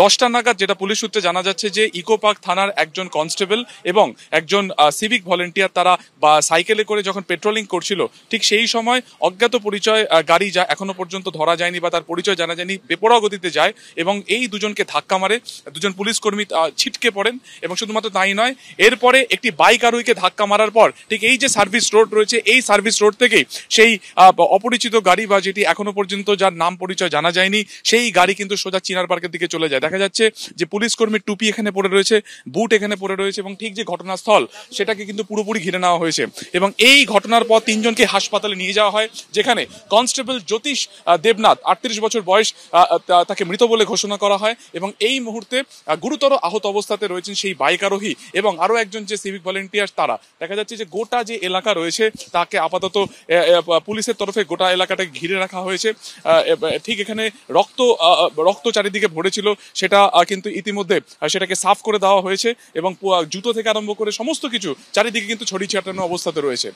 10টা নাগাদ যেটা পুলিশ সূত্রে জানা যাচ্ছে যে ইকো পার্ক থানার একজন কনস্টেবল এবং একজন সিভিক ভলেন্টিয়ার তারা বা সাইকেলে করে যখন পেট্রোলিং করছিল, ঠিক সেই সময় অজ্ঞাত পরিচয় গাড়ি যা এখনো পর্যন্ত ধরা যায়নি বা তার পরিচয় জানা যায়নি, বেপরোয়া গতিতে যায় এবং এই দুজনকে ধাক্কা মারে। দুজন পুলিশ কর্মী ছিটকে পড়েন এবং শুধুমাত্র তাই নয়, এরপরে একটি বাইক আরোহীকে ধাক্কা মারার পর ঠিক এই যে সার্ভিস রোড রয়েছে, এই সার্ভিস রোড থেকেই সেই অপরিচিত গাড়ি বা যেটি এখনো পর্যন্ত যার নাম পরিচয় জানা যায়নি, সেই গাড়ি কিন্তু সোজা চিনার পার্কের দিকে চলে যায়। দেখা যাচ্ছে যে পুলিশ কর্মীর টুপি এখানে পড়ে রয়েছে, বুট এখানে পড়ে রয়েছে এবং ঠিক যে ঘটনাস্থল সেটাকে কিন্তু পুরোপুরি ঘিরে নেওয়া হয়েছে। এবং এই ঘটনার পর 3 জনকে হাসপাতালে নিয়ে যাওয়া হয়, যেখানে কনস্টেবল জ্যোতিষ দেবনাথ 38 বছর বয়স, তাকে মৃত বলে ঘোষণা করা হয় এবং এই মুহূর্তে গুরুতর আহত অবস্থাতে রয়েছেন সেই বাইক আরোহী এবং আরো একজন যে সিভিক ভলেন্টিয়ার। তারা দেখা যাচ্ছে যে গোটা যে এলাকা রয়েছে তাকে আপাতত পুলিশের তরফে গোটা এলাকাটাকে ঘিরে রাখা হয়েছে। ঠিক এখানে রক্ত চারিদিকে ভরেছিল, সেটা কিন্তু ইতিমধ্যে সেটাকে সাফ করে দেওয়া হয়েছে এবং জুতো থেকে আরম্ভ করে সমস্ত কিছু চারিদিকে কিন্তু ছড়িয়ে ছিটানো অবস্থাতে রয়েছে।